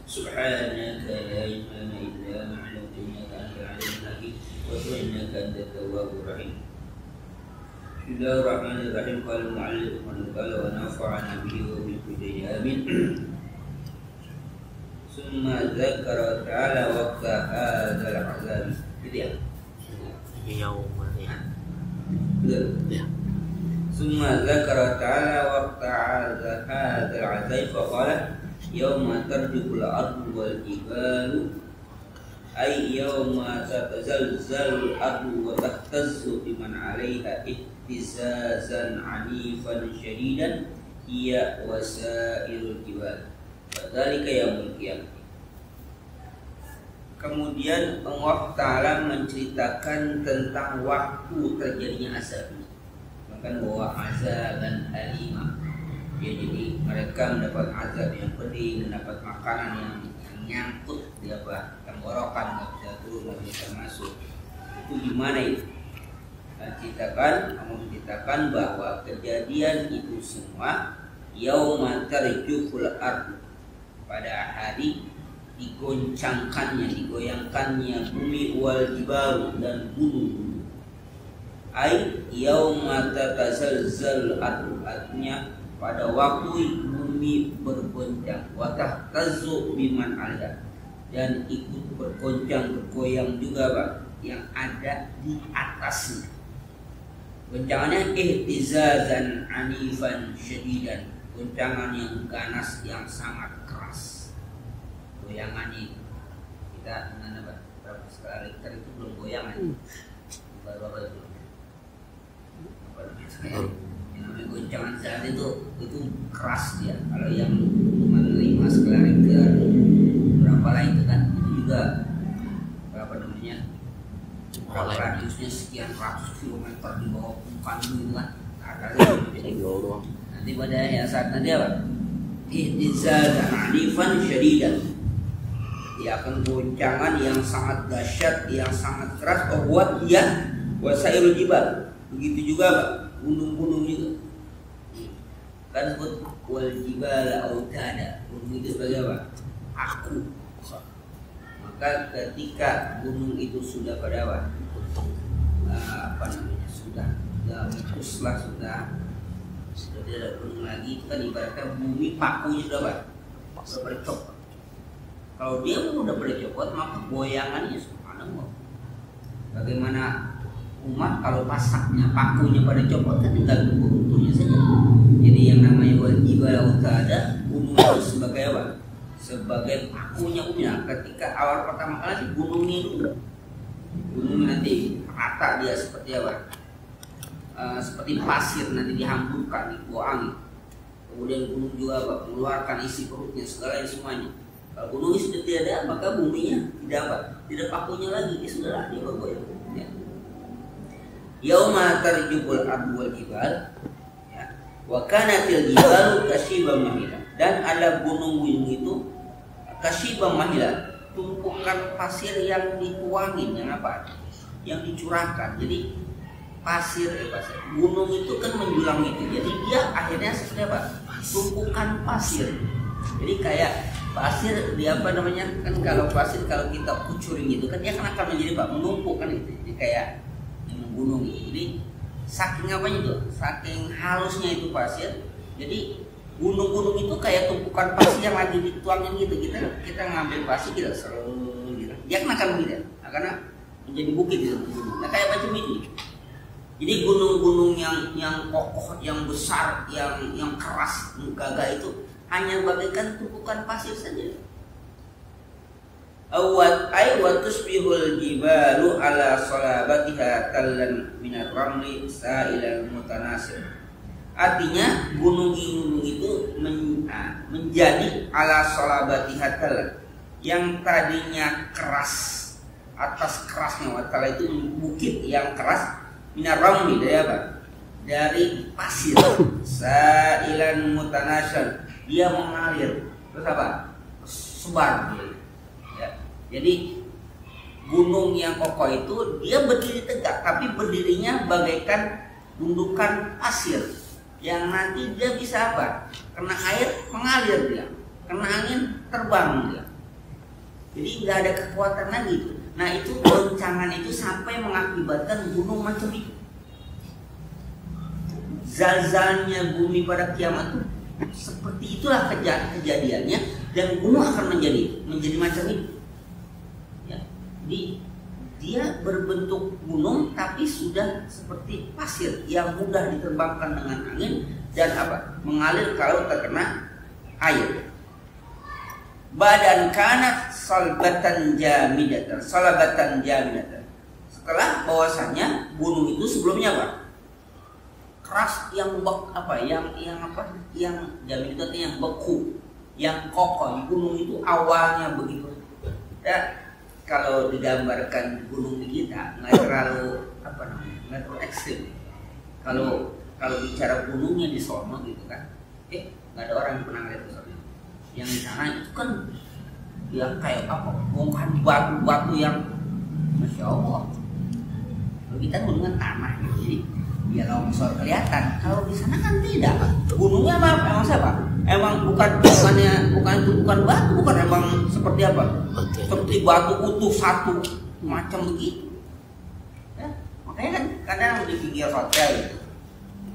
سبحانك لا علم لنا إلا ما علمتنا إنك أنت العليم الحكيم وإنك أنت التواب الرحيم. بسم الله الرحمن الرحيم. قال المعلم قال ونفعنا به وبالهدى آمين. ثم ذكر تعالى وقت هذا العذاب. Gitu ya? ثم ذكر تعالى وقت هذا العذاب فقال يوم ترجف الأرض والجبال أي يوم تتزلزل الأرض وتهتز بمن عليها اهتزازا عنيفا شديدا هي وسائر الجبال وذلك يوم القيامة. Kemudian Allah Ta'ala menceritakan tentang waktu terjadinya azab ini. Bahkan bahwa azaban alimah, ya, jadi mereka mendapat azab yang pedih, mendapat makanan yang nyangkut di tenggorokan, nggak bisa turun, nggak bisa masuk. Itu gimana itu? Allah menceritakan bahwa kejadian itu semua yauma tarjuful ardh, pada hari digoyangkannya bumi wal jibal dan gunung. Ai yauma tatazalzal ardh, artinya pada waktu bumi bergoncang, watah tazu biman alaiha, dan ikut bergoyang juga Pak yang ada di atasnya. Goncangannya ihtizazan anifan syadidan, goncangan yang ganas yang sangat keras. Goyangannya kita dengan berapa skala Richter itu belum goyangan. Baru apa itu? Apa namanya? Yang goncangan saat itu keras dia. Kalau yang cuma 5 skala Richter berapa lah itu kan, itu juga berapa namanya, radiusnya sekian ratus kilometer di bawah permukaan itu kan. Nanti pada saat nanti apa? Ihtizazan anifan syadidan, dia akan goncangan yang sangat dahsyat, yang sangat keras. Buat dia wasairul jibal, begitu juga Pak, gunung-gunung juga kan sebut wal jibal autada, gunung itu sebagai apa? Aku. Maka ketika gunung itu sudah pada apa namanya, sudah meletuslah, sudah tidak ada gunung lagi, itu kan ibaratnya bumi pakunya sudah apa? Sudah bercopot. Kalau dia pun udah bercopot, maka goyangannya subhanallah. Bagaimana umat kalau pasaknya, pakunya pada copot, kan tinggal tunggu runtuhnya saja. Jadi yang namanya wal jibal autada, gunung itu sebagai apa? Sebagai pakunya umumnya. Ketika awal pertama kali gunungnya itu, gunungnya nanti rata dia seperti apa? Seperti pasir, nanti dihamburkan, dibawa angin. Kemudian gunung juga apa? Mengeluarkan isi perutnya, segalanya semuanya. Kalau gunungnya sudah tidak ada, maka buminya tidak apa? Tidak pakunya lagi, dia sudah dia bergoyang. Ya. Yauma tarjuful ardh wal jibal, ya. Wa kanatil jibalu kasyiban mahila, dan ada gunung-gunung itu kasyiban mahila, tumpukan pasir yang dituangin, yang apa? Yang dicurahkan. Jadi pasir gunung itu kan menjulang itu, jadi dia akhirnya seperti apa? Tumpukan pasir. Jadi kayak pasir di apa namanya kan, kalau pasir kalau kita kucurin gitu kan dia akan menjadi menumpuk kan gitu. Jadi kayak gunung gitu. Jadi saking apanya tuh, saking halusnya itu pasir. Jadi gunung-gunung itu kayak tumpukan pasir yang lagi dituangin gitu. Kita ngambil pasir kita seru gitu. Dia akan begitu, karena menjadi bukit gitu. Nah kayak macam itu. Jadi gunung-gunung yang kokoh, yang besar, yang keras, gagah itu hanya bagaikan tumpukan pasir saja. Awat ay wa tusbihul jibalu ala salabatiha tallan minar ramli sa'ilal mutanasir. Artinya gunung-gunung itu menjadi ala salabatiha tallan, yang tadinya keras, atas kerasnya watala itu bukit yang keras, minar ramli dari apa? Dari pasir. Sa'ilan mutanasir, dia mengalir terus apa? Sebar gitu. Ya. Jadi gunung yang kokoh itu dia berdiri tegak, tapi berdirinya bagaikan gundukan pasir yang nanti dia bisa apa? Kena air mengalir dia, kena angin terbang dia. Jadi nggak ada kekuatan lagi. Nah itu goncangan itu sampai mengakibatkan gunung macam itu. Zalzalnya bumi pada kiamat itu seperti itulah kejadiannya, dan gunung akan menjadi macam itu. Ya, dia berbentuk gunung tapi sudah seperti pasir yang mudah diterbangkan dengan angin dan apa? Mengalir kalau terkena air. Badan kanat salbatan jamidatan. Setelah bahwasanya gunung itu sebelumnya apa? Keras, yang jamin itu artinya yang beku, yang kokoh. Gunung itu awalnya begitu. Ya, kalau digambarkan gunung di kita nggak terlalu nggak terlalu ekstrim. Kalau bicara gunungnya di sono gitu kan, nggak ada orang yang pernah lihat di sono. Yang di sana itu kan yang kayak bongkahan batu-batu yang masya Allah. Kalau kita gunungan tanah gitu, jadi dia longsor kelihatan. Kalau di sana kan tidak. Gunungnya emang siapa? Emang bukan batu, bukan emang seperti apa? Seperti batu utuh satu macam begitu. Ya, makanya kan kadang di pinggir hotel gitu,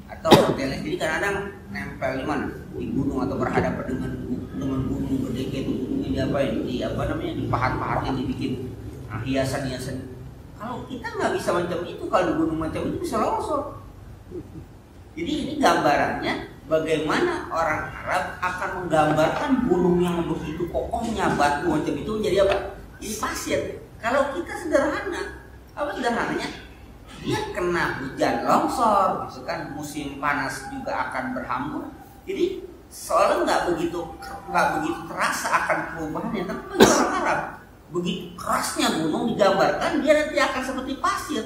atau hotelnya jadi kadang nempel di mana? Di gunung atau berhadapan dengan gunung gede kayak itu, gunungnya di pahat-pahat yang dibikin hiasan-hiasan. Kalau kita nggak bisa macam itu, kalau di gunung macam itu bisa longsor. Jadi ini gambarannya bagaimana orang Arab akan menggambarkan gunung yang begitu kokohnya, batu macam itu menjadi apa? Jadi pasir. Kalau kita sederhana, apa sederhananya? Dia kena hujan longsor, gitu kan? Musim panas juga akan berhambur. Jadi soalnya nggak begitu terasa akan perubahannya. Tapi bagi orang Arab, begitu kerasnya gunung digambarkan, dia nanti akan seperti pasir.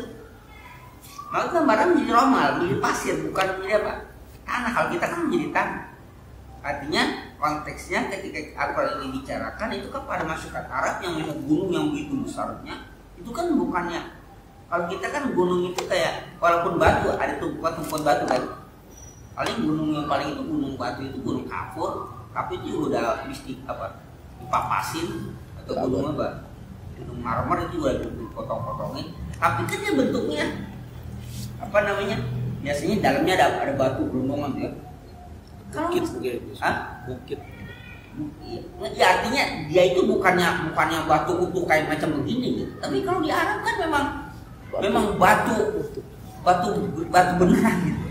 Maka gambaran menjadi romal, menjadi pasir, bukan menjadi apa? Tanah. Kalau kita kan menjadi tanah. Artinya konteksnya ketika Al-Quran ini dibicarakan itu kan pada masyarakat Arab yang melihat gunung yang begitu besarnya, itu kan bukannya, kalau kita kan gunung itu kayak walaupun batu, ada tumpukan batu kan. Paling gunung yang paling itu gunung batu itu gunung Kafur, tapi itu udah mesti dipapasin, atau gunung apa? Gunung marmer itu udah dipotong-potongin. Tapi kan dia bentuknya biasanya dalamnya ada batu gelondongan ya. Bukit begitu. Bukit. Ya artinya dia itu bukannya batu utuh kayak macam begini gitu. Tapi kalau di Arab kan memang batu beneran gitu.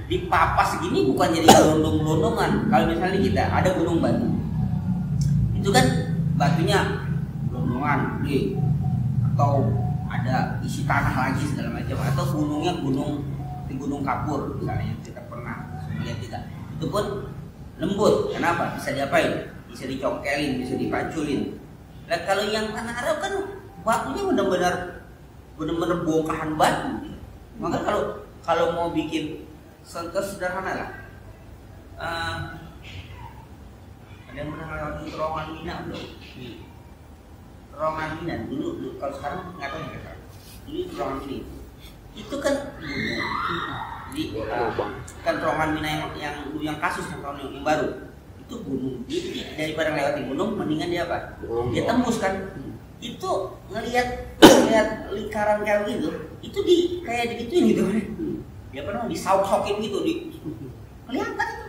Dipapas segini bukan jadi gelondong-gelondongan. Kalau misalnya kita ada gunung batu, itu kan batunya gelondongan gede, atau ada isi tanah lagi segala macam, atau gunungnya gunung kapur misalnya yang kita pernah melihat kita, itu pun lembut. Kenapa? Bisa diapain? Bisa dicongkelin, bisa dipanculin. Nah kalau yang tanah Arab kan batunya benar-benar bongkahan batu. Maka kalau mau bikin contoh sederhana lah, ada yang pernah lewat terowongan Mina belum? Terowongan Mina dulu kalau sekarang nggak tahu ya. Dulu terowongan Mina itu kan gunung. Jadi kan terowongan Mina yang kasus yang tahun yang baru itu gunung. Jadi daripada melewati gunung, mendingan dia apa? Dia tembus kan. Itu ngelihat lingkaran kayak gitu, itu kayak digituin gitu kan. Dia pernah disauk-saukin gitu, kelihatan itu.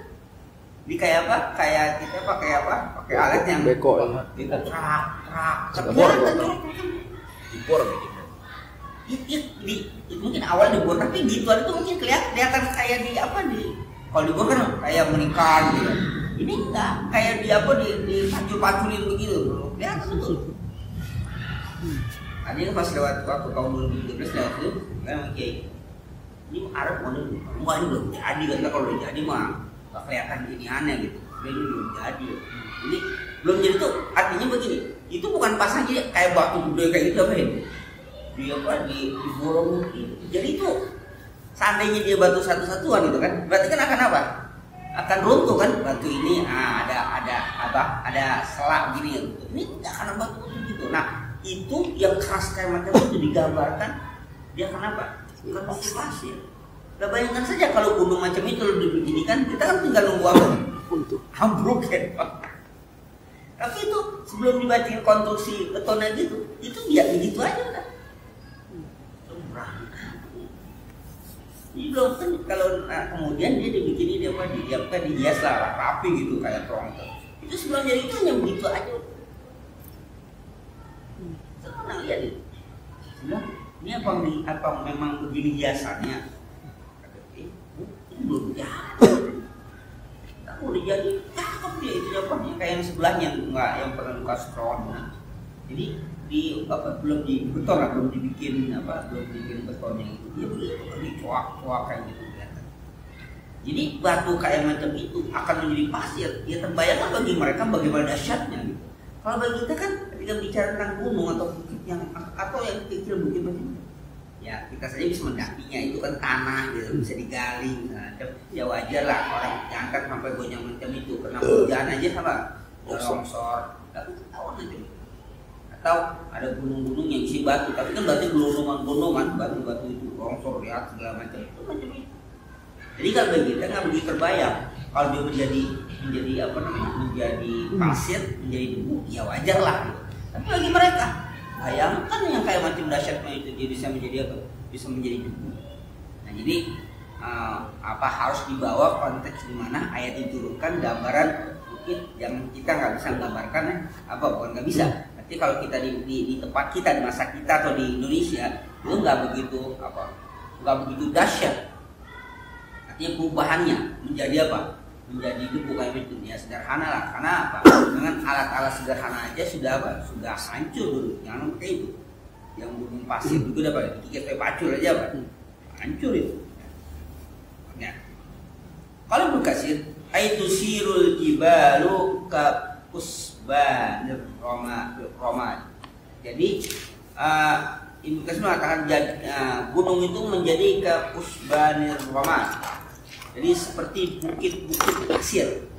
Di kayak apa? Kayak kita pakai apa? Pakai alat yang beko itu trak. dibor gitu. Itu mungkin awal dibor, tapi di itu mungkin kelihatan kayak di apa di kalau dibor kan kayak meningkat gitu. Ini enggak kayak di apa di pacul-paculin begitu, bro. Kelihatan betul. Ada pas lewat waktu tahun 2013 lewat itu, memang kayak ini Arab model rumah ini belum jadi kan, kalau udah jadi mah nggak kelihatan ini aneh gitu. Ini belum jadi. Ini belum jadi tuh artinya begini, itu bukan pasang jadi kayak batu gede kayak gitu apa ya? Di borong gitu. Jadi itu seandainya dia batu satu-satuan gitu kan, berarti kan akan apa? Akan runtuh kan batu ini. Ada selak gini gitu. Ini nggak akan batu gitu. Nah itu yang keras kayak macam itu digambarkan dia kenapa? Bukan pasir. Nah bayangkan saja kalau gunung macam itu lebih begini kan, kita kan tinggal nunggu apa? Untuk ambruk ya. Tapi itu sebelum dibacain konstruksi betonnya gitu, itu dia begitu aja kan. Ini belum kan kalau kemudian dia dibikin dia dihias lah rapi gitu kayak tronton. Itu sebelum jadi itu hanya begitu aja. Senang lihat itu. Ini apa memang begini biasanya? Ini belum jadi. Kamu udah jadi, cakep dia itu apa? Kayak yang sebelahnya enggak yang pernah luka stron. Jadi belum dibeton lah, belum dibikin betonnya itu. Dia begitu dicuak-cuak kayak gitu kelihatan. Jadi batu kayak macam itu akan menjadi pasir. Ya terbayangkan bagi mereka bagaimana dahsyatnya gitu. Kalau bagi kita kan ketika bicara tentang gunung atau bukit yang kecil bukit macam ya kita saja bisa mendakinya, itu kan tanah gitu, bisa digali ya wajar lah orang diangkat sampai gonjang macam itu kena hujan aja sama longsor, tapi tahun aja. Atau ada gunung-gunung yang isi batu, tapi kan berarti gunungan batu-batu itu longsor lihat segala macam itu macam itu. Jadi kalau bagi kita nggak begitu terbayang kalau dia menjadi menjadi pasir, menjadi debu, ya wajar lah gitu. Tapi bagi mereka bayangkan yang kayak macam dahsyatnya itu dia bisa menjadi apa? Bisa menjadi debu. Nah jadi harus dibawa konteks di mana ayat diturunkan gambaran mungkin yang kita nggak bisa menggambarkan bukan nggak bisa. Nanti kalau kita di tempat kita di masa kita atau di Indonesia itu nggak begitu dahsyat. Artinya perubahannya menjadi apa? Menjadi debu kayak itu ya sederhana lah. Karena apa? Dengan alat-alat sederhana aja sudah hancur dulu. Jangan pakai itu. Yang gunung pasir itu dapat dikit pacul aja Pak. Hancur itu. Ya. Kalau berkasir aitu sirul jibalu ka kusbanir Roma. Jadi Ibnu Katsir mengatakan gunung itu menjadi ke kusbanir Roma. Jadi seperti bukit-bukit pasir.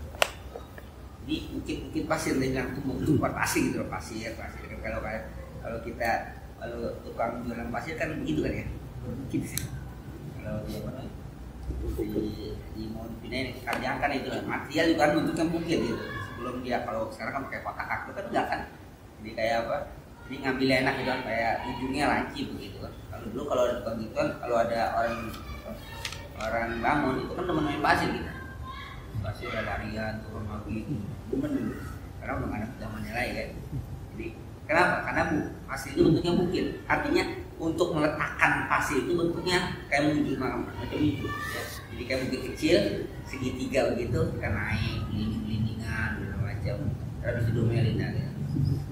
Jadi bukit-bukit pasir dengan tumbuh pasir gitu loh, pasir. Kalau tukang jualan pasir kan begitu kan ya. Bukit sih. Kalau dia di mau dipindahin kerjakan itu material itu kan bentuknya bukit gitu. Sebelum dia kalau sekarang kan pakai kotak kartu kan enggak kan. Jadi kayak apa? Jadi ngambil enak gitu kan kayak ujungnya laci begitu kan. Kalau dulu kalau ada tukang gitu kan kalau ada orang bangun itu kan teman-teman pasir kita. Pasir ada harian turun lagi cuman dulu. Sekarang udah nggak ada zamannya lagi kan. Jadi kenapa? Karena pasir itu bentuknya bukit. Artinya untuk meletakkan pasir itu bentuknya kayak menuju macam itu. Ya. Jadi kayak bukit kecil segitiga begitu kita naik gelinding-gelindingan gitu macam. Terus didomelin gitu.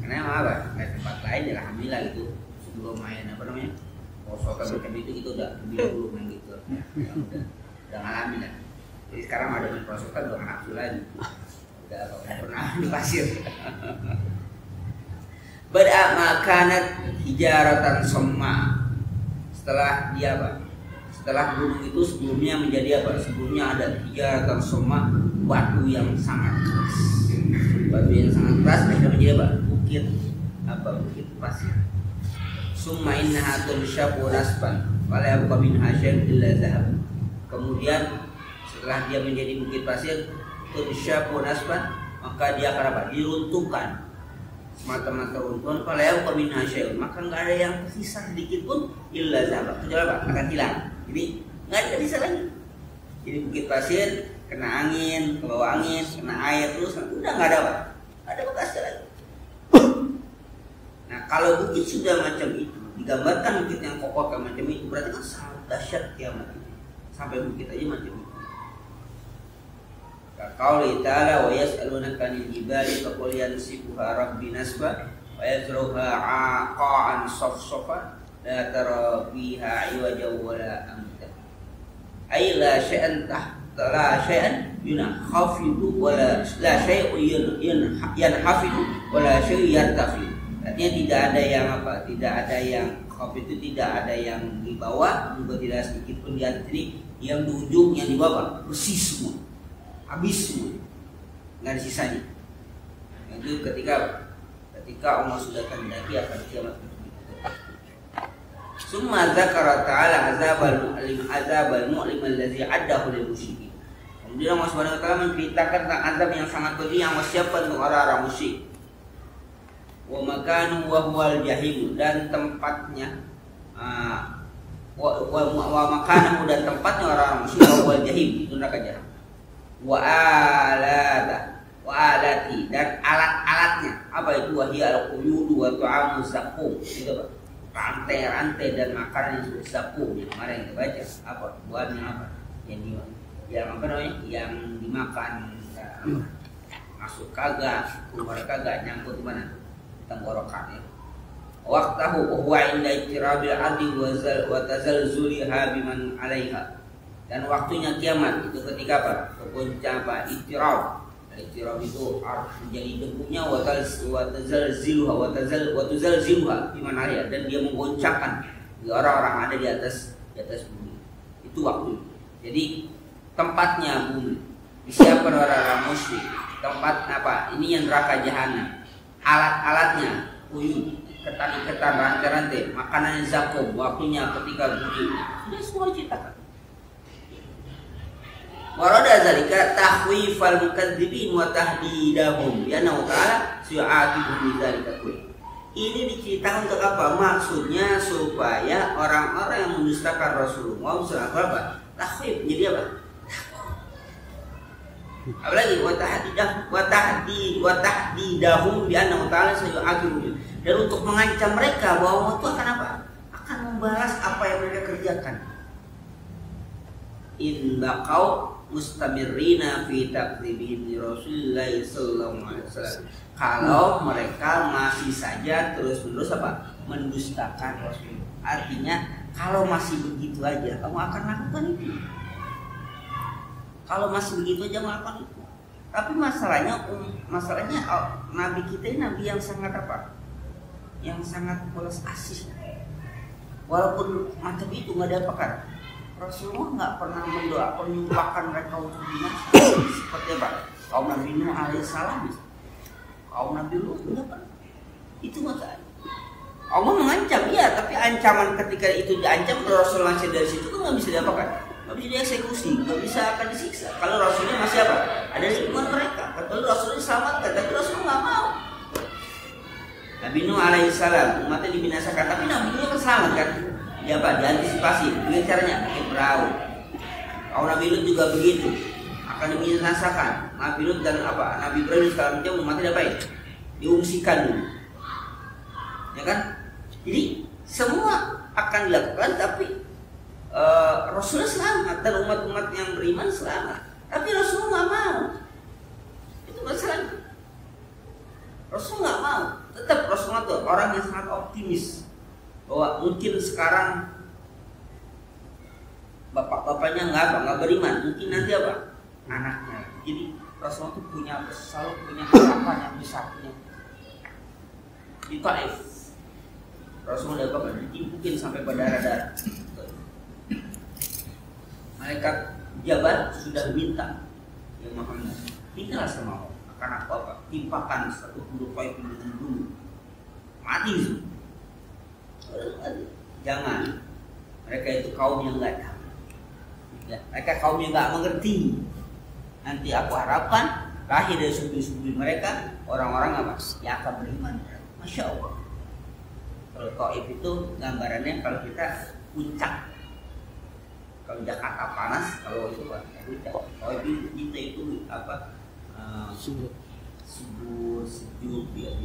Karena apa? Kayak tempat lain ya alhamdulillah gitu. Sebelum main posokan macam itu kita udah lebih dulu main gitu. Ya, udah ngalamin lah. Jadi sekarang ada main posokan udah nafsu lagi. Udah pernah di pasir. Bada makanat hijaratan somma. Setelah dia apa? Setelah gunung itu sebelumnya menjadi apa? Sebelumnya ada hijaratan somma, batu yang sangat keras. Batu yang sangat keras akhirnya menjadi apa? Bukit pasir. Summa innaha tunshabu nasban wala yabqa minha syai'un illa dhahab. Kemudian setelah dia menjadi bukit pasir, tunsyabu nasban, maka dia akan apa? Diruntuhkan semata-mata runtuhan. Kalau yang peminah syai'un, maka nggak ada yang tersisa sedikit pun illa zahab, kecuali apa? Akan hilang. Jadi nggak ada tersisa lagi. Jadi bukit pasir kena angin, kebawa angin, kena air terus, udah nggak ada apa? Nggak ada bekasnya lagi. Nah kalau bukit sudah macam itu, digambarkan bukit yang kokoh macam itu, berarti kan sangat dahsyat kiamat itu. Sampai bukit aja macam itu. Qauli ta'ala wa yas'alunaka 'anil jibali faqul yansifuha rabbi nasba wa yazruha 'aqa'an safsafa la tara fiha 'iwajan wa la amta. Ay la syai'an la syai'an yunhafidu wa la syai'un yanhafidu wa la syai'un yartafi. Artinya tidak ada yang apa? Tidak ada yang khaf itu tidak ada yang di bawah, juga tidak sedikit pun di atas. Yang di ujung, yang di bawah bersih semua. Habis semua, nggak ada sisanya. Itu ketika Allah sudah kehendaki akan kiamat. Summa dzakara ta'ala azabal mu'lim allazi addahu lil musyrikin. Kemudian Allah Subhanahu wa taala menceritakan tentang azab yang sangat pedih yang disiapkan untuk orang-orang musyrik. Wa makanu wa huwal jahim, dan tempatnya wa makanu dan tempatnya orang-orang musyrik wal jahim, itu neraka jahanam. Wa alati, dan alat-alatnya apa itu? Wahia al-quyudu wa ta'amu zakum, itu apa? Rantai-rantai dan makanan yang disebut zakum yang kemarin kita baca. Apa buahnya? Apa yang apa namanya? Yang dimakan masuk kagak, keluar kagak, nyangkut di mana? Tenggorokan ya. Waqtahu huwa inda ittirabil ardi wa tazalzuliha biman 'alaiha. Dan waktunya kiamat itu ketika apa? Kegoncang apa? Ittirab. Ittirab itu menjadi debunya wa tazalziluha wa tuzalziluha biman 'alaiha, dan dia menggoncangkan orang-orang ada di atas bumi. Itu waktu. Jadi tempatnya bumi. Disiapkan orang-orang musyrik. Tempat apa? Ini yang neraka jahanam. Alat-alatnya uyun, ketan-ketan, rantai-rantai, makanan zakum, waktunya ketika bumi. Sudah semua diceritakan. Warada zalika tahwifal mukadzibin wa tahdidahum ya ta'ala su'atibum bidzalika kulli. Ini diceritakan untuk apa? Maksudnya supaya orang-orang yang mendustakan Rasulullah SAW apa? Tahwif, jadi apa? Apalagi wa tahdidahum bi anna ta'ala su'atibum, dan untuk mengancam mereka bahwa itu akan apa? Akan membalas apa yang mereka kerjakan. In baqau mustamirrina fi takdzibin Rasulullah sallallahu alaihi wasallam. Kalau mereka masih saja terus-menerus apa? Mendustakan Rasul. Artinya kalau masih begitu aja kamu akan lakukan itu. Kalau masih begitu aja melakukan itu. Tapi masalahnya nabi kita ini nabi yang sangat apa? Yang sangat belas asih. Walaupun macam itu nggak ada apa kan? Rasulullah nggak pernah mendoakan menyumpahkan mereka untuk binasa. Seperti apa? Kaum Nabi Nuh alaihissalam, kaum Nabi Lut, nggak pernah. Itu masalah. Allah mengancam, ya, tapi ancaman ketika itu diancam, kalau Rasul masih dari situ kan nggak bisa diapakan, nggak bisa dieksekusi, nggak bisa akan disiksa. Kalau Rasulnya masih apa? Ada di lingkungan mereka. Kalau Rasulnya selamatkan, tapi Rasul nggak mau. Nabi Nuh alaihissalam umatnya dibinasakan, tapi Nabi Nuh kan selamat kan? Ya Pak, diantisipasi. Dengan caranya pakai perahu. Kalau Nabi Lut juga begitu, akan dibinasakan. Nabi Lut dan apa? Nabi Ibrahim segala macam umatnya diapain? Diungsikan dulu. Ya kan? Jadi semua akan dilakukan, tapi Rasulullah selamat dan umat-umat yang beriman selamat. Tapi Rasulullah nggak mau. Itu masalahnya. Rasulullah nggak mau. Tetap Rasulullah tuh orang yang sangat optimis bahwa mungkin sekarang bapak-bapaknya nggak beriman, mungkin nanti apa? Anaknya. Jadi Rasulullah itu selalu punya harapan yang besar. Di Taif Rasulullah apa? Ditimpukin sampai berdarah-darah. Malaikat Jabal sudah minta, ya Muhammad, mintalah sama Allah, akan aku apa? Timpakan satu penduduk Taif dengan dulu mati semua. Jangan, mereka itu kaum yang nggak tahu, ya, mereka kaum yang nggak mengerti. nanti aku harapkan lahir dari suku-suku mereka orang-orang apa? Yang akan beriman. Masya Allah. Kalau Taif itu gambarannya kalau kita puncak. Kalau Jakarta panas, kalau itu apa? Puncak. Taif itu apa? Subur, sejuk, ya.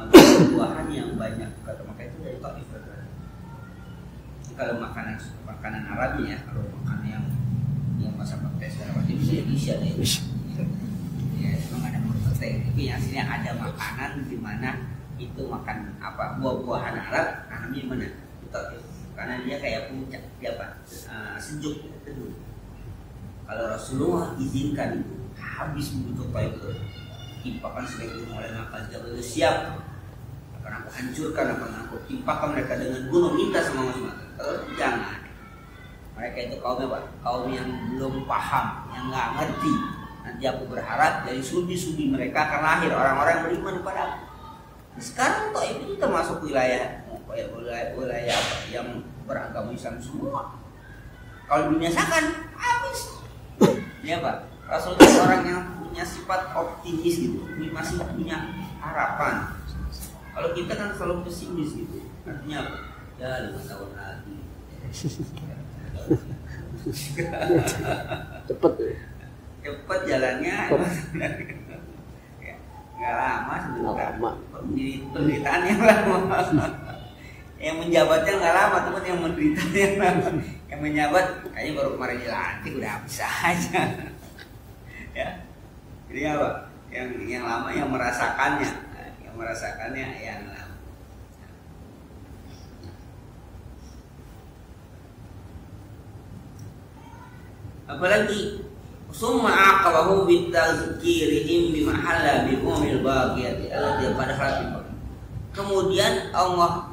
Buah-buahan yang banyak. Kata maka itu dari Taif. Kalau makanan Arabnya ya, kalau makanan yang masa pakai segala macam bisa deh. Ya, memang ada protein, tapi aslinya ada makanan di mana itu makan apa buah-buahan Arab, namanya mana? Taif. Karena dia kayak puncak, dia apa? Sejuk, teduh. Kalau Rasulullah izinkan itu habis membentuk Taif itu, timpakan sebagai oleh nakal Jabal itu siap. Akan aku hancurkan, akan aku timpakan mereka dengan gunung, minta sama Muhammad. Kalau jangan. Mereka itu kaum apa? Kaum yang belum paham, yang nggak ngerti. Nanti aku berharap dari sudi-sudi mereka akan lahir orang-orang yang beriman kepada aku. Sekarang Taif itu termasuk wilayah apa yang beragama Islam semua. Kalau dibinasakan habis. Ini apa? Rasul itu orang yang punya sifat optimis gitu, masih punya harapan. Kalau kita kan selalu pesimis gitu. Artinya apa? Ya 5 tahun lagi. Cepat jalannya. Nggak lama sebenarnya. Penderitaan yang lama. Yang menjabatnya nggak lama, teman yang menderitanya lama. Yang menjabat kayaknya baru kemarin dilantik udah bisa aja. Ya. Jadi apa? Yang lama yang merasakannya, yang lama. Apalagi summa aqabahu bitazkirihim bimahalla bi umil baqiyati allati pada hal. Kemudian Allah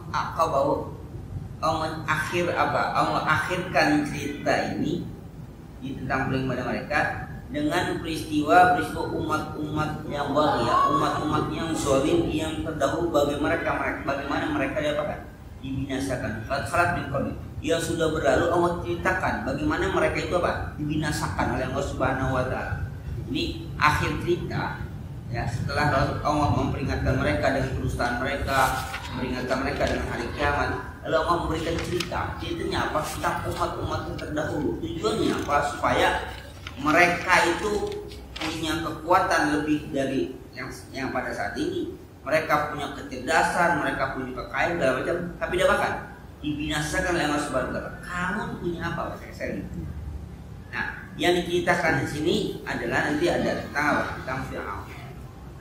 akhirkan cerita ini tentang peling pada mereka dengan peristiwa umat-umat yang bahagia, umat-umat yang zalim yang terdahulu bagaimana mereka dapatkan dibinasakan. Salat min qabil yang sudah berlalu Allah ceritakan bagaimana mereka itu apa? Dibinasakan oleh Allah Subhanahu wa taala. Ini akhir cerita ya, setelah Allah memperingatkan mereka dengan kedustaan mereka, memperingatkan mereka dengan hari kiamat. Lalu Allah memberikan ceritanya apa? Tentang umat-umat yang terdahulu. Tujuannya apa? Supaya mereka itu punya kekuatan lebih dari yang pada saat ini. Mereka punya kecerdasan, mereka punya kekayaan segala macam, tapi dapatkan dibinasakan oleh Allah Subhanahu wa taala. Kamu punya apa? Saya gitu. Nah, yang diceritakan di sini adalah nanti ada tentang Fir'aun.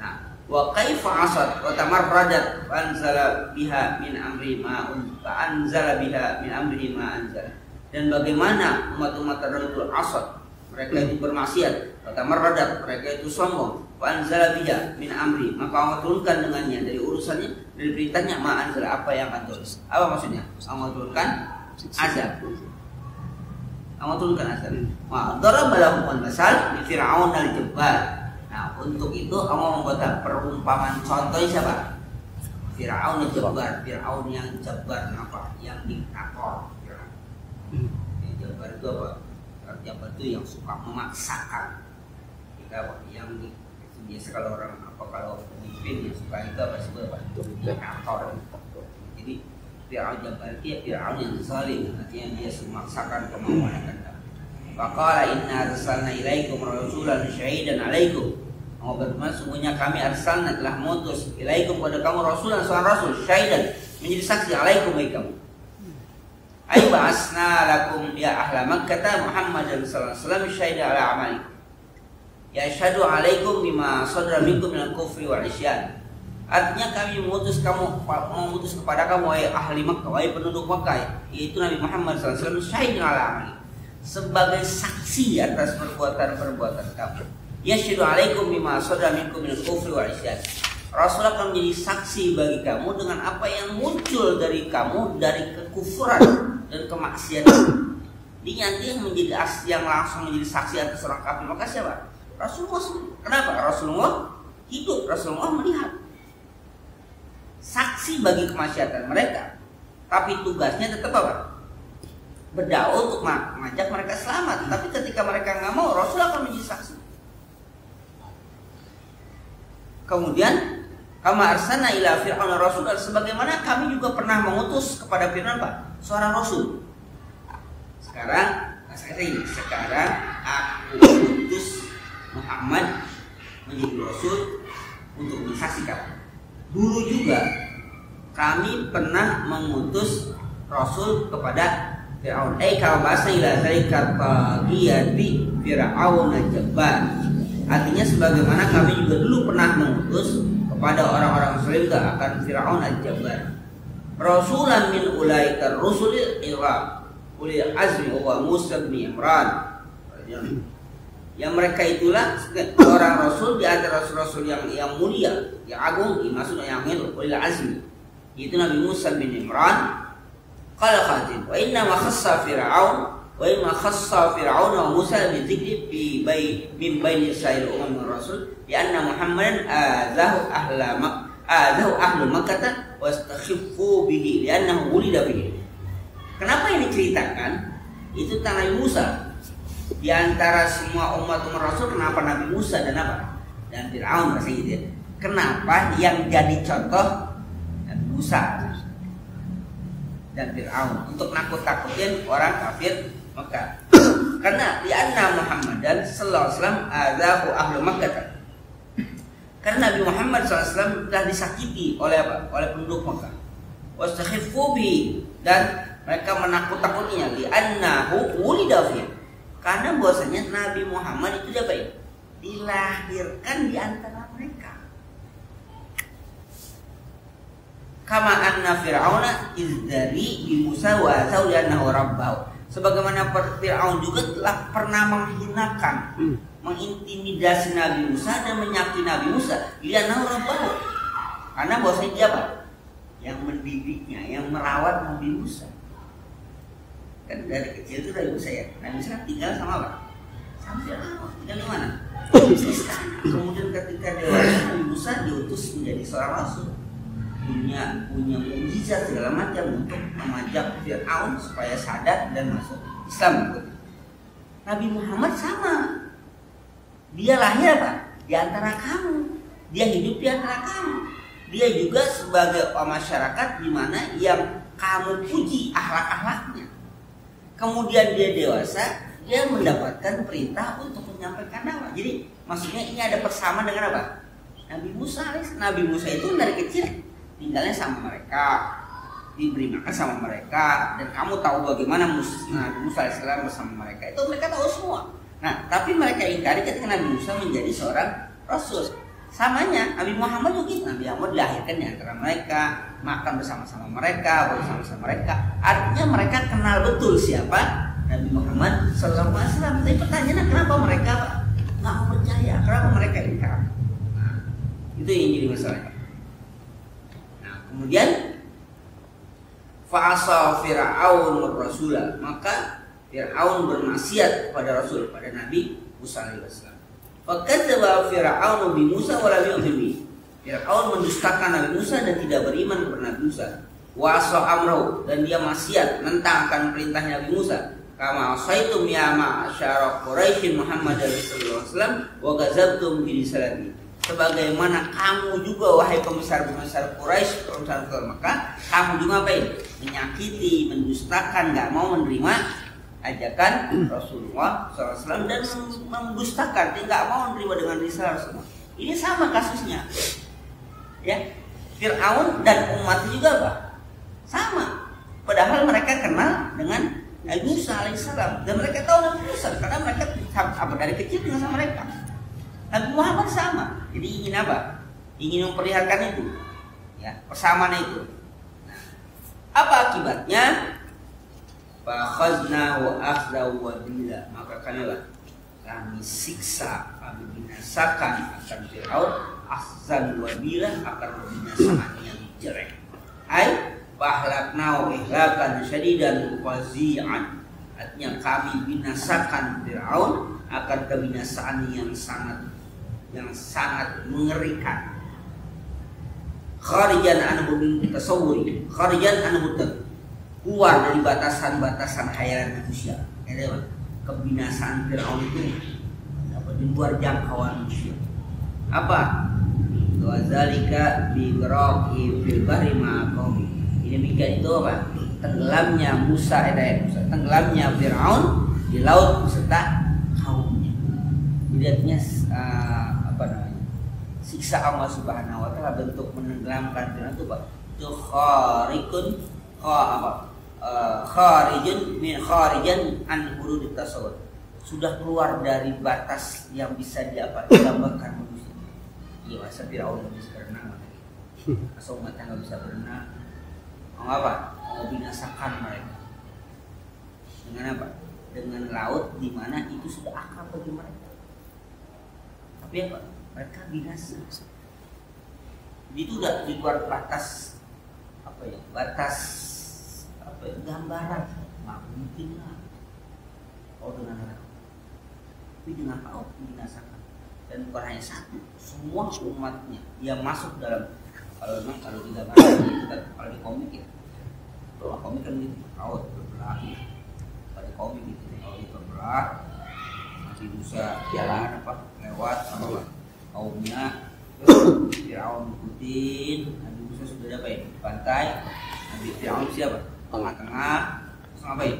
Nah, wa kaifa asad wa tamarradat wa anzala biha min amri ma anzala biha min amri ma anzala. Dan bagaimana umat-umat terdahulu asad, mereka itu bermaksiat, wa tamarradat, mereka itu sombong. Wa anzala biha min amri, maka Allah turunkan dengannya dari urusannya, dari perintahnya ma anzala, apa yang akan turun. Apa maksudnya? Allah turunkan azab. Allah turunkan azab. Wa daraba lahum al-masal bi Fir'aun al-jabbar. Nah, untuk itu Allah membuat perumpamaan contohnya siapa? Fir'aun al-jabbar, Fir'aun yang jabbar, apa? Yang diktator. Yang jabbar itu apa? Jabbar itu yang suka memaksakan. Kita yang biasa kalau orang kalau pemimpin yang suka itu apa sih diktator. Jadi Fir'aun jabbar itu ya Fir'aun yang zalim, artinya dia memaksakan kemauan Anda. Faqala inna arsalna ilaikum rasulan syahidan alaikum. Allah berfirman, sungguhnya kami arsalna telah mengutus ilaikum kepada kamu rasulan seorang rasul syahidan, menjadi saksi alaikum bagi kamu. Ai ba'asna lakum ya ahla Makkah Muhammadan sallallahu alaihi wasallam syahidan ala amalikum. Ya syahadu alaikum bima sadra minkum minal kufri wal isyan. Artinya kami mengutus kepada kamu wahai ahli Makkah, wahai penduduk Makkah, yaitu Nabi Muhammad SAW syahid ala amali, sebagai saksi atas perbuatan-perbuatan kamu. Ya syahadu alaikum bima sadra minkum minal kufri wal isyan. Rasul akan menjadi saksi bagi kamu dengan apa yang muncul dari kamu dari kekufuran dan kemaksiatan. Ini nanti yang langsung menjadi saksi atas orang kafir maka siapa? Rasulullah. Kenapa? Rasulullah hidup, Rasulullah melihat. Saksi bagi kemaksiatan mereka, tapi tugasnya tetap apa? berdakwah untuk mengajak mereka selamat. Tapi ketika mereka nggak mau, Rasul akan menjadi saksi. Kemudian kama arsalna ila fir'auna rasul, sebagaimana kami juga pernah mengutus kepada Fir'aun Pak seorang rasul. Sekarang aku utus Muhammad menjadi rasul untuk mensaksikan. Dulu juga kami pernah mengutus rasul kepada Fir'aun. Kama ba'atsna ila zalika tagiyati fir'auna jabbar. Artinya sebagaimana kami juga dulu pernah mengutus kepada orang-orang Muslim akan Fir'aun al-Jabbar. Rasulan min ulaika rusulil ila ulil azmi wa Musa bin Imran. Yang mereka itulah orang rasul di antara rasul-rasul yang mulia, yang agung, maksudnya yang ulil azmi. Itu Nabi Musa bin Imran. Qala khatim wa inna ma khassa Fir'aun wa imma khassa Fir'aun wa Musa bi dzikri min baini sa'il umam rasul li anna Muhammadan azahu ahlul Makkah wastakhiffu bihi li annahu wulida bihi. Kenapa ini ceritakan? Itu tentang Nabi Musa. Di antara semua umat Rasul, kenapa Nabi Musa dan apa? Dan Fir'aun rasanya gitu ya. Kenapa yang jadi contoh Nabi Musa dan Fir'aun untuk nakut-nakutin orang kafir Mekah? Karena di anna Muhammadan sallallahu alaihi wasallam azahu ahlu Makkah. Karena Nabi Muhammad SAW telah disakiti oleh apa? Oleh penduduk Makkah. Wastakhiffu bi, dan mereka menakut-nakutinya li annahu wulida fihi. Karena bahwasanya Nabi Muhammad itu dia baik, dilahirkan di antara mereka. Kama anna Fir'auna izdari bi Musa wa atau li annahu rabbahu. Sebagaimana Fir'aun juga telah pernah menghinakan, mengintimidasi Nabi Musa dan menyakiti Nabi Musa. Liannahu rabbahu. Karena bahwasanya dia apa? Yang mendidiknya, yang merawat Nabi Musa. Kan dari kecil itu Nabi Musa ya. Nabi Musa tinggal sama apa? Sama Fir'aun. Tinggal di mana? Di istana. Kemudian ketika dewasa Nabi Musa diutus menjadi seorang rasul. Punya mukjizat segala macam untuk mengajak Fir'aun supaya sadar dan masuk Islam. Nabi Muhammad sama. Dia lahir apa? Di antara kamu. Dia hidup di antara kamu. Dia juga sebagai masyarakat di mana yang kamu puji akhlak-akhlaknya. Kemudian dia dewasa, dia mendapatkan perintah untuk menyampaikan dakwah. Jadi maksudnya ini ada persamaan dengan apa? Nabi Musa. Nabi Musa itu dari kecil tinggalnya sama mereka, diberi makan sama mereka, dan kamu tahu bagaimana Nabi Musa AS bersama mereka. Itu mereka tahu semua. Nah, tapi mereka ingkari ketika Nabi Musa menjadi seorang rasul. Samanya Nabi Muhammad juga, Nabi Muhammad dilahirkan di antara mereka, makan bersama-sama mereka, bersama-sama mereka. Artinya mereka kenal betul siapa Nabi Muhammad SAW. Tapi pertanyaannya kenapa mereka nggak mau percaya? Kenapa mereka ingkar? Nah, itu yang jadi masalah. Kemudian fa'asa Fir'aun Rasulah, maka Fir'aun bermaksiat kepada Rasul, pada Nabi Musa alaihissalam. Fakadzdzaba Fir'aun bi Musa wa lam yu'min bihi. Fir'aun mendustakan Nabi Musa dan tidak beriman kepada Nabi Musa. Wa asa amrahu, dan dia maksiat menentang akan perintahnya Nabi Musa. Kama asaitum ya ma'asyara Quraisy Muhammad sallallahu alaihi wasallam wa gazabtum bi risalati. Sebagaimana kamu juga wahai pembesar-pembesar Quraisy, pembesar Mekah, kamu juga apa ini? Menyakiti, mendustakan, nggak mau menerima ajakan Rasulullah SAW dan mendustakan, dia nggak mau menerima dengan risalah Rasulullah. Ini sama kasusnya, ya. Fir'aun dan umatnya juga apa? Sama. Padahal mereka kenal dengan Nabi Musa alaihissalam dan mereka tahu Nabi Musa karena mereka dari kecil dengan sama mereka. Nabi Muhammad sama. Jadi ingin apa? Ingin memperlihatkan itu, ya, persamaan itu. Nah, apa akibatnya? Fakhazna wa akhza wa bila, maka kami siksa, kami binasakan akan Fir'aun, akhzan wa bila, akan binasaan yang jelek. Hai fahlakna ihlakan syadidan wazi'an. Artinya kami binasakan Fir'aun akan kebinasaan yang sangat mengerikan. Kharijan anhu tasawwuri, kharijan anhu keluar dari batasan-batasan khayalan manusia. Kebinasaan Fir'aun itu di luar jangkauan manusia. Apa? Wa zalika bi gharaqi fil bahri ma qaumi. Demikian itu apa? Tenggelamnya tenggelamnya Fir'aun di laut beserta kaumnya. Jadi artinya siksa Allah Subhanahu wa taala bentuk menenggelamkan Fir'aun itu apa? Itu kharijan an hudud tasawwur. Sudah keluar dari batas yang bisa digambarkan manusia. Iya, masa Fir'aun nggak bisa berenang, masa umatnya nggak bisa berenang, mau apa? Mau binasakan mereka dengan apa? Dengan laut di mana itu sudah akrab bagi mereka. Tapi apa? Mereka binasa. Itu udah di luar batas gambaran. Nggak mungkin lah. Oh dengan laut, tapi dengan laut binasakan. Dan bukan hanya satu, semua umatnya yang masuk dalam kalau tidak kalau di komik ya, kalau komik kan gitu, laut berbelah, pada komik gitu, kalau itu berbelah, Nabi Musa jalan lewat sama kaumnya, Fir'aun ikutin, Nabi Musa sudah dapat di pantai, Nabi Fir'aun siapa? Tengah-tengah, terus ngapain?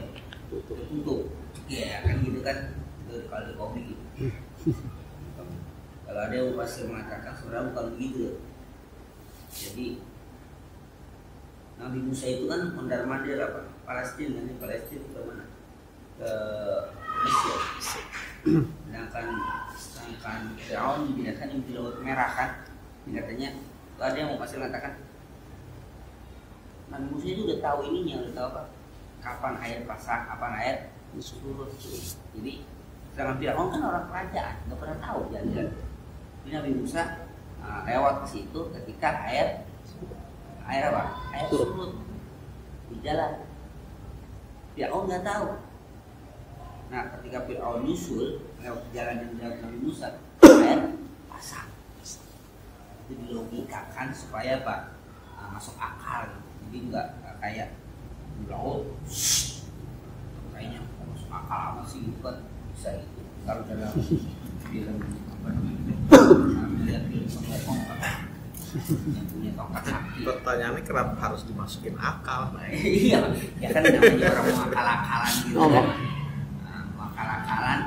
Tutup, ya kan gitu kan, itu kalau di komik gitu. Kalau ada yang pasti mengatakan sebenarnya bukan begitu. Jadi Nabi Musa itu kan mondar-mandir apa? Palestina ke mana? Ke Mesir. Sedangkan Fir'aun dibinasakan di Laut Merah kan? Katanya ada yang pasti mengatakan Nabi Musa itu udah tahu ininya, udah tahu apa? Kapan air pasang, kapan air surut. Jadi sedangkan Fir'aun kan orang kerajaan, nggak pernah tahu jalan. Nabi Musa lewat ke situ ketika air apa? Air surut di jalan. Fir'aun nggak tahu. Nah, ketika Fir'aun nyusul lewat jalan yang dilakukan Nabi Musa, air pasang. Itu dilogikakan supaya apa? Masuk akal. Jadi nggak kayak di laut. Kayaknya masuk akal amat sih gitu kan, bisa gitu. Kalau dalam film lihat film tongkat yang punya tongkat sakti. Pertanyaannya kenapa harus dimasukin akal? Iya, ya kan namanya orang mau akal-akalan gitu kan. Mau akal-akalan.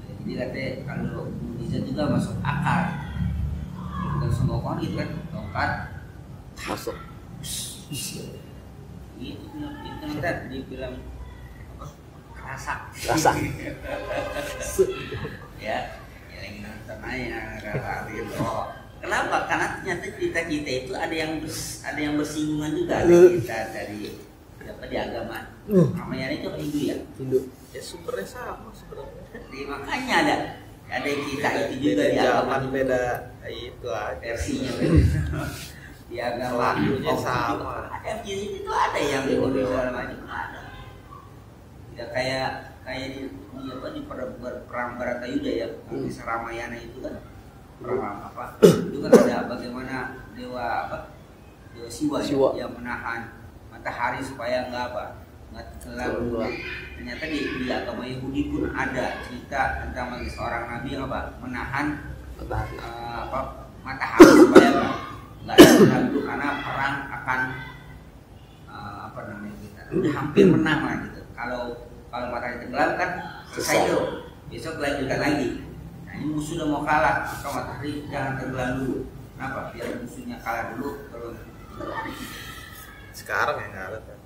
Jadi katanya kalau bisa juga masuk akal. Bukan songgokan gitu kan, tongkat Masuk. Itu nanti di film apa? Rasa. Ya. Yang nonton aja gitu. Kenapa? Karena ternyata cerita kita itu ada yang bersinggungan juga dari kita dari di agama. Namanya itu Hindu ya. Hindu. Ya sumbernya sama sebenarnya. Jadi makanya ada kita itu juga di agama. Beda itu aja versinya. Di agama lagunya sama. Ada itu ada yang di segala macam ada. Tidak kayak di perang Baratayuda ya, di Ramayana itu kan perang apa? Itu kan ada bagaimana dewa Siwa. Ya, yang menahan matahari supaya nggak tenggelam. Ternyata di agama Yahudi pun ada cerita tentang seorang nabi yang menahan matahari supaya nggak tenggelam dulu karena perang akan udah hampir menang lah gitu. Kalau matahari tenggelam kan selesai tuh, besok lanjutkan lagi. Nah ini musuh udah mau kalah, maka matahari jangan tenggelam dulu. Kenapa? Biar musuhnya kalah dulu. Kalau sekarang ya nggak ada kan?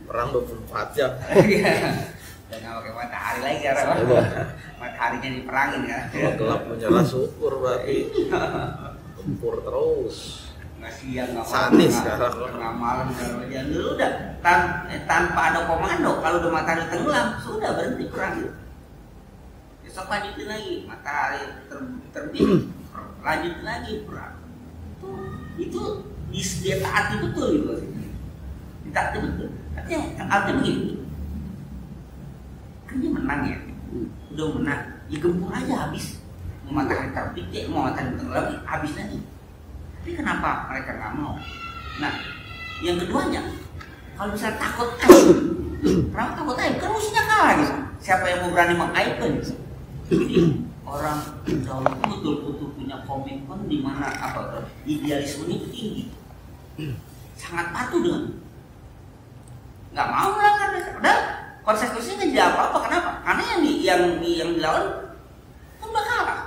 Perang 24 jam. Iya. Dan nggak pakai matahari lagi karena mataharinya diperangin ya. Kalau gelap menyerah syukur berarti tempur terus. Nggak siang nggak Sadis sekarang. Nggak malam nggak dulu udah tanpa ada komando. Kalau udah matahari tenggelam sudah berhenti perang itu. Besok lanjutin lagi, matahari terbit, lanjut lagi perang. Itu dia taati betul gitu. Ditaati betul. Artinya begini. Kan dia menang ya, udah menang, ya gempur aja habis. Mau matahari terbit, mau matahari tenggelam, habis lagi. Tapi kenapa mereka nggak mau? Nah, yang keduanya Kalau misalnya takut aib, kenapa takut aib? Kan musuhnya kalah gitu. Siapa yang mau berani mengaibkan gitu? Jadi orang dahulu betul-betul punya komitmen di mana apa idealisme itu tinggi, sangat patuh dengan nggak mau melanggar. Padahal konsekuensinya nggak jadi apa-apa. Kenapa? Karena yang dilawan kan udah kalah.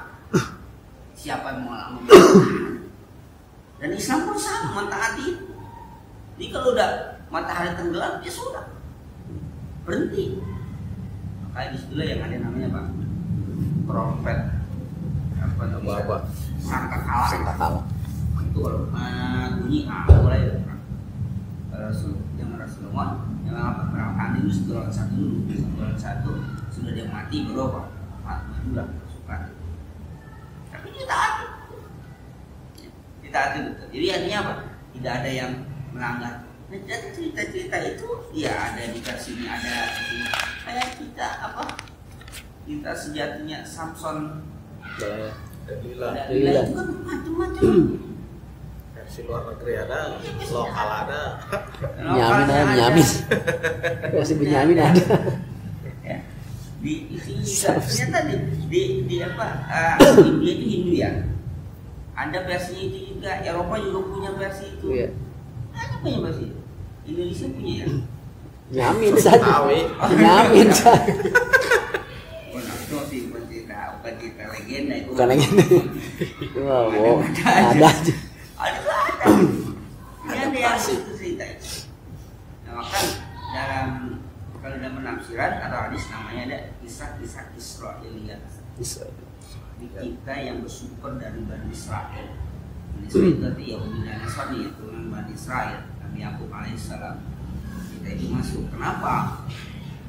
Siapa yang mau melawan? Dan Islam pun sama mentaati itu. Jadi kalau udah matahari tenggelam ya sudah berhenti. Makanya disitulah yang ada namanya apa? Trompet apa namanya? Sangkakala. Sangkakala. Itu kalau bunyi mulai yang Rasulullah yang apa? Perang itu setelah satu sudah dia mati berapa? Majulah pasukan. Tapi dia taati. Taati betul. Jadi artinya apa? Tidak ada yang melanggar. Nah, dan cerita-cerita itu ya ada di sini, ada di sini. Kayak kita apa? Kita sejatinya Samson, Dalila itu kan macam-macam. Versi luar negeri ada, lokal ada. Benyamin. Versi Benyamin ada. Ya. Di sini juga ternyata di apa? India itu Hindu ya. Ada versinya itu juga, Eropa juga punya versi itu. Iya. Ada punya versi itu. Indonesia punya ya. Nyamin saja. Tawi. Nyamin saja. Itu sih bukan cerita legenda itu. Bukan legenda. Wow, ada aja. Ada. Ini ada yang itu cerita itu. Nah maka kalau dalam penafsiran atau hadis namanya ada kisah-kisah Israiliyat. Kita yang bersumber dari Bani Israel. Bani Israel itu artinya Yahudi dan Nasrani, turunan Bani Israel. Nabi Yakub alaihissalam. Kita itu masuk. Kenapa?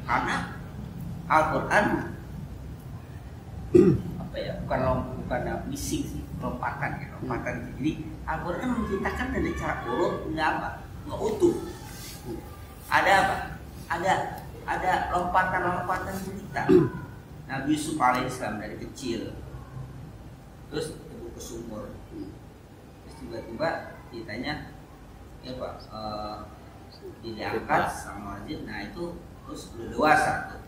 Karena Al-Quran apa ya? Bukan missing sih, lompatan ya, lompatan. Jadi Al-Quran menceritakan dari cara urut nggak utuh. Ada apa? Ada lompatan cerita. Nabi Yusuf alaihissalam dari kecil. Terus ke sumur, terus tiba-tiba ditanya ya Pak, diangkat sama Wajid. Nah itu terus udah dewasa tuh,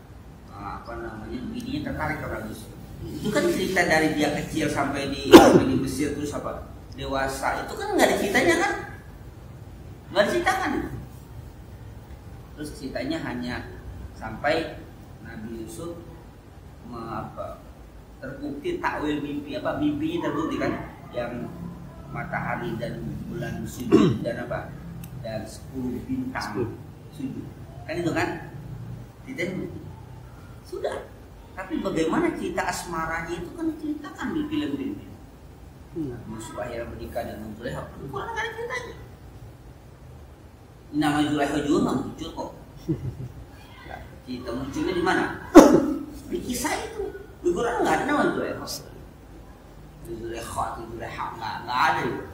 apa namanya, bininya tertarik ke Yusuf. Itu kan cerita dari dia kecil sampai di Mesir terus apa dewasa, itu kan nggak ada ceritanya kan, nggak diceritakan. Terus ceritanya hanya sampai Nabi Yusuf terbukti takwil mimpinya terbukti kan, yang matahari dan bulan sujud dan apa dan 10 bintang sujud kan, itu kan tidak sudah. Tapi bagaimana cerita asmaranya itu kan diceritakan di film-film. Yusuf akhirnya menikah dengan Zulaikha, kurang ada ceritanya. Nama Zulaikha juga nggak muncul kok. Cerita munculnya di mana? Di kisah itu. Di Quran nggak ada nama Zulaikha. Zulaikha nggak ada itu.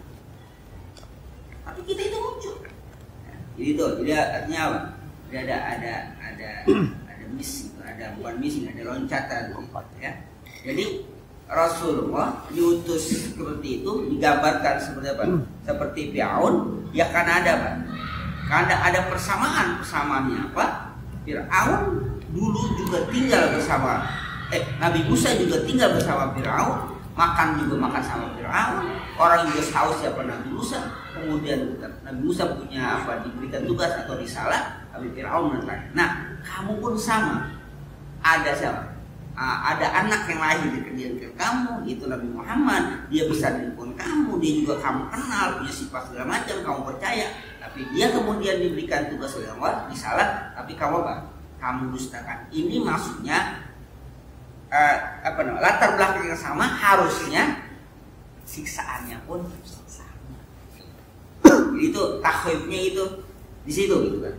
Tapi kita itu muncul. Jadi itu, jadi artinya apa? Jadi ada misi, bukan misi, ada loncatan, ya. Jadi Rasulullah diutus seperti itu, digambarkan seperti apa? Seperti Fir'aun, ya karena ada apa? Karena ada persamaannya apa? Fir'aun dulu juga tinggal bersama Nabi Musa juga tinggal bersama Fir'aun, makan sama Fir'aun, orang juga tahu siapa Nabi Musa. Kemudian Nabi Musa punya apa, diberikan tugas atau risalah, tapi Fir'aun menentang. Nah, kamu pun sama. Ada siapa? Ada anak yang lahir di kediaman kamu, itu Nabi Muhammad. Dia bisa telepon kamu, dia juga kamu kenal, punya sifat segala macam, kamu percaya. Tapi dia kemudian diberikan tugas oleh Allah, risalah, tapi kamu apa? Kamu dustakan. Ini maksudnya latar belakang yang sama, harusnya siksaannya pun sama. Itu takhwifnya itu di situ gitu kan.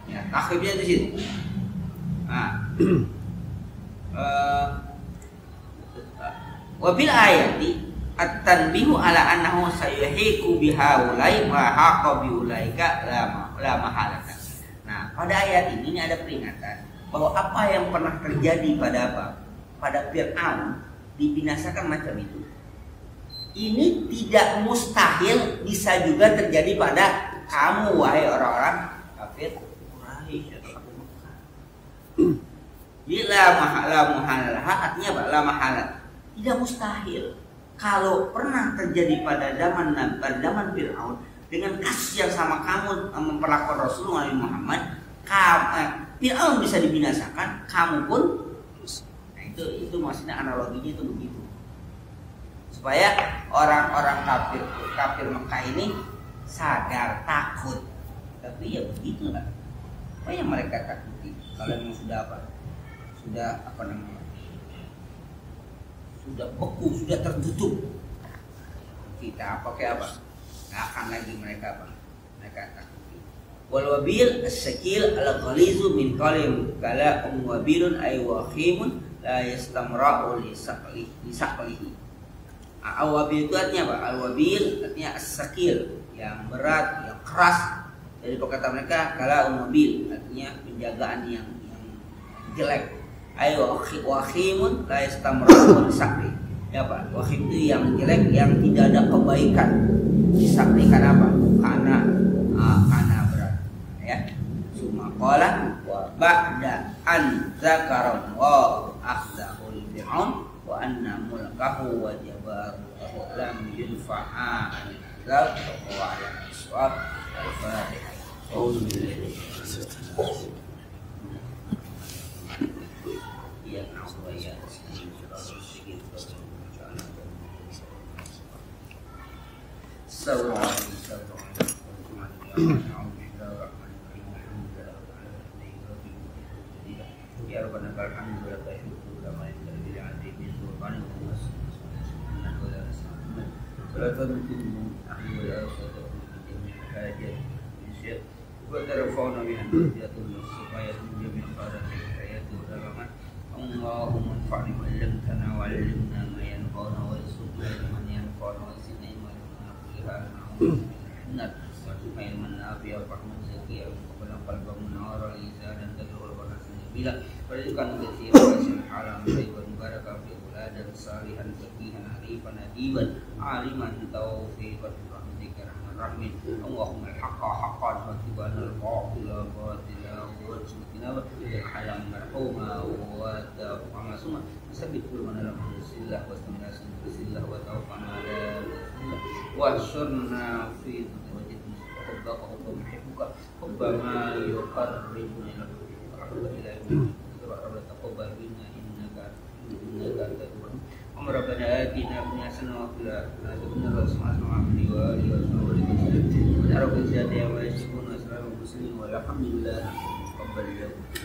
Ya, takhwifnya di situ. Nah, wabil ayati at-tanbihu ala annahu sayuhiku bihaulai wa haqa biulaika la mahalata. Nah, pada ayat ini ada peringatan bahwa apa yang pernah terjadi pada apa? Pada Fir'aun dibinasakan macam itu. Ini tidak mustahil bisa juga terjadi pada kamu wahai orang-orang kafir La mahala artinya apa? La mahala. Tidak mustahil. Kalau pernah terjadi pada zaman Fir'aun dengan kasus yang sama kamu memperlakukan Rasulullah Muhammad, Fir'aun bisa dibinasakan, kamu pun. Nah, itu maksudnya analoginya itu begitu. Supaya orang-orang kafir Mekah ini sadar, takut. Tapi ya begitulah. Apa yang mereka takuti? Kalau memang sudah apa? Sudah beku, sudah tertutup. Kita pakai apa? Nggak akan lagi mereka takuti. Wal wabil as-sakil al-ghalizu min qalim kala wabilun ay wahimun la yastamra'u li saqlihi. Al-wabil itu artinya apa? Al-wabil artinya as-sakil, yang berat, yang keras. Dari perkataan mereka kala wabil artinya penjagaan yang jelek. Ayo wahimun la yastamra'u sakri. Ya Pak, wahim itu yang jelek, yang tidak ada kebaikan. Disakri karena apa? Karena berat. Ya. Summa qala wa ba'da an zakara wa akhdahu Fir'aun wa anna mulkahu wa jabaruhu lam yunfa'a al-zab wa ala iswab al-fatihah. Allahumma anfa'ni wa 'allimna wa 'allimna ma yanfa'una wa rizqna liman yanfa'una wa zidna ilman wa ilman nafi'a wa rahman zakiyya wa qabla qalban munawwara lisanan tad'u wa hasan bila rizqan katsiran wa halam wa baraka fi uladan salihan zakihan arifan adiban aliman taufiqan rahmatika rahman rahmin Allahumma al-haqqa haqqan wa tibana al-batila batila wa rizqina wa halam marhuma wa tawfana summa sabit kulman dalam sillah wa stamnasin sillah wa tawfana wa syurna fi wajib mustahabbaka wa muhibbuka hubbama yuqarribuna ila rabbika taqabbal minna innaka antal tawwab rabbana atina fid dunya hasanah wa fil akhirati hasanah wa qina adzabannar wa alhamdulillahi rabbil alamin.